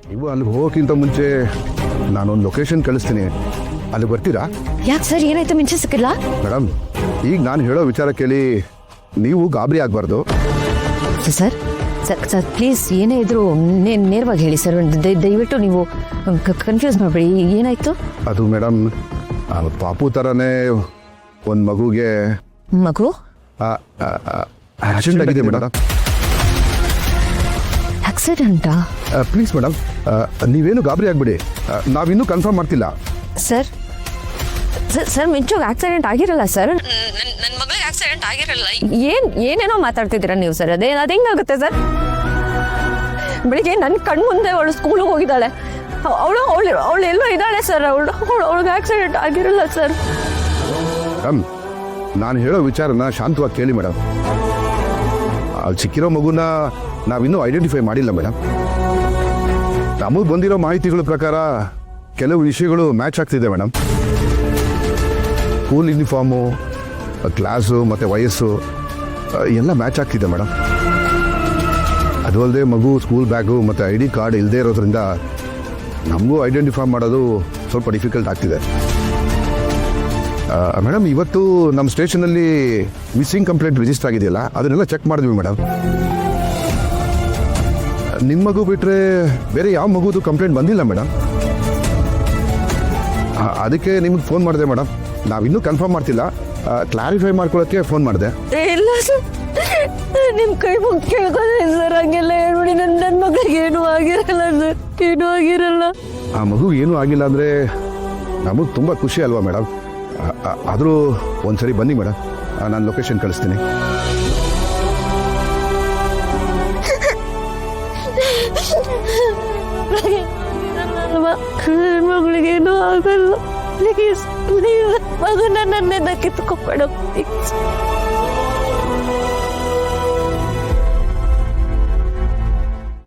ನೀವು ಅಲ್ಲಿಗೆ ಹೋಗೋಕ್ಕಿಂತ ಮುಂಚೆ ನಾನೊಂದು ಲೊಕೇಶನ್ ಕಳಿಸ್ತೀನಿ, ಅಲ್ಲಿ ಬರ್ತೀರಾ? ಯಾಕೆ ಸರ್, ಏನಾಯ್ತು? ಮಿಂಚು ಸಿಕ್ಕಿಲ್ಲ ಮೇಡಮ್, ಈಗ ನಾನು ಹೇಳೋ ವಿಚಾರ ಕೇಳಿ ನೀವು ಗಾಬರಿ ಆಗಬಾರ್ದು. ಸರ್ ಸರ್ ಸರ್ ಪ್ಲೀಸ್, ಏನೇ ಇದ್ರು ನೇರವಾಗಿ ಹೇಳಿ ಸರ್. ದಯವಿಟ್ಟು ನೀವು ಕನ್ಫ್ಯೂಸ್ ಮಾಡಬೇಡಿ. ಏನಾಯ್ತು? ಅದು ಮೇಡಮ್, ಪಾಪು ಥರನೇ ಒಂದು ಮಗುಗೆ ಮಗು ಆಕ್ಸಿಡೆಂಟ್ ಆಗಿದೆ ಮೇಡಮ್. ಆಕ್ಸಿಡೆಂಟಾ? ಪ್ಲೀಸ್ ಮೇಡಮ್, ನೀವೇನು ಗಾಬರಿ ಆಗಬೇಡಿ, ನಾವಿನ್ನೂ ಕನ್ಫರ್ಮ್ ಮಾಡ್ತಿಲ್ಲ. ಸರ್ ಸರ್ ಸರ್ ಮಿಂಚುಗೆ ಆಕ್ಸಿಡೆಂಟ್ ಆಗಿರಲ್ಲ ಸರ್. ನನ್ನ ಮಗಳಿಗೆ ಆಕ್ಸಿಡೆಂಟ್ ಆಗಿರಲ್ಲ. ಏನೇನೋ ಮಾತಾಡ್ತಿದ್ದೀರಾ ನೀವು ಸರ್. ಅದು ಹೆಂಗಾಗುತ್ತೆ ಸರ್? ಬೆಳಿಗ್ಗೆ ನನ್ನ ಕಣ್ಣು ಮುಂದೆ ಅವಳು ಸ್ಕೂಲಿಗೆ ಹೋಗಿದ್ದಾಳೆ. ಅವಳು ಎಲ್ಲೋ ಇದ್ದಾಳೆ ಸರ್. ಅವಳಿಗೆ ಆಕ್ಸಿಡೆಂಟ್ ಆಗಿರಲ್ಲ ಸರ್. ಮೇಡಮ್, ನಾನು ಹೇಳೋ ವಿಚಾರನ ಶಾಂತವಾಗಿ ಕೇಳಿ ಮೇಡಮ್. ಅಲ್ಲಿ ಸಿಕ್ಕಿರೋ ಮಗುನ ನಾವಿನ್ನೂ ಐಡೆಂಟಿಫೈ ಮಾಡಿಲ್ಲ ಮೇಡಮ್. ನಮಗೆ ಬಂದಿರೋ ಮಾಹಿತಿಗಳ ಪ್ರಕಾರ ಕೆಲವು ವಿಷಯಗಳು ಮ್ಯಾಚ್ ಆಗ್ತಿದೆ ಮೇಡಮ್. ಸ್ಕೂಲ್ ಯೂನಿಫಾರ್ಮು, ಕ್ಲಾಸು ಮತ್ತು ವಯಸ್ಸು ಎಲ್ಲ ಮ್ಯಾಚ್ ಆಗ್ತಿದೆ ಮೇಡಮ್. ಅದು ಅಲ್ಲದೆ ಮಗು ಸ್ಕೂಲ್ ಬ್ಯಾಗು ಮತ್ತು ಐ ಡಿ ಕಾರ್ಡ್ ಇಲ್ಲದೆ ಇರೋದ್ರಿಂದ ನಮಗೂ ಐಡೆಂಟಿಫೈ ಮಾಡೋದು ಸ್ವಲ್ಪ ಡಿಫಿಕಲ್ಟ್ ಆಗ್ತಿದೆ ಮೇಡಮ್. ಇವತ್ತು ನಮ್ಮ ಸ್ಟೇಷನಲ್ಲಿ ಮಿಸ್ಸಿಂಗ್ ಕಂಪ್ಲೇಂಟ್ ರಿಜಿಸ್ಟರ್ ಆಗಿದೆಯಲ್ಲ, ಅದನ್ನೆಲ್ಲ ಚೆಕ್ ಮಾಡಿದ್ವಿ ಮೇಡಮ್. ನಿಮ್ಮ ಮಗು ಬಿಟ್ಟರೆ ಬೇರೆ ಯಾವ ಮಗುದು ಕಂಪ್ಲೇಂಟ್ ಬಂದಿಲ್ಲ ಮೇಡಮ್. ಅದಕ್ಕೆ ನಿಮಗೆ ಫೋನ್ ಮಾಡಿದೆ ಮೇಡಮ್. ನಾವಿನ್ನೂ ಕನ್ಫರ್ಮ್ ಮಾಡ್ತಿಲ್ಲ, ಕ್ಲಾರಿಫೈ ಮಾಡ್ಕೊಳ್ಳೋಕ್ಕೆ ಫೋನ್ ಮಾಡಿದೆ. ಇಲ್ಲ ಸರ್, ನಿಮ್ಮ ಕೈ ಮುಗಿ ಕೇಳ್ಕೊಂಡೆ ಸರ್. ಹಂಗೆಲ್ಲ ಹೇಳ್ಬಿಡಿ. ನನ್ನ ಮಗಳಿಗೆ ಏನೂ ಆಗಿರಲ್ಲ ಸರ್, ಏನೂ ಆಗಿರಲ್ಲ. ಆ ಮಗು ಏನೂ ಆಗಿಲ್ಲ ಅಂದರೆ ನಮಗೆ ತುಂಬ ಖುಷಿ ಅಲ್ವಾ ಮೇಡಮ್. ಆದರೂ ಒಂದ್ಸರಿ ಬನ್ನಿ ಮೇಡಮ್, ನಾನು ಲೊಕೇಶನ್ ಕಳಿಸ್ತೀನಿ. ನನ್ನ ಮಗಳಿಗೇನೂ ಆಗಲ್ಲ. ಪ್ಲೀಸ್ ಪ್ಲೀಸ್, ಮಗನ ನನ್ನೆಲ್ಲ ಕಿತ್ಕೊಬೇಡ ಪ್ಲೀಸ್.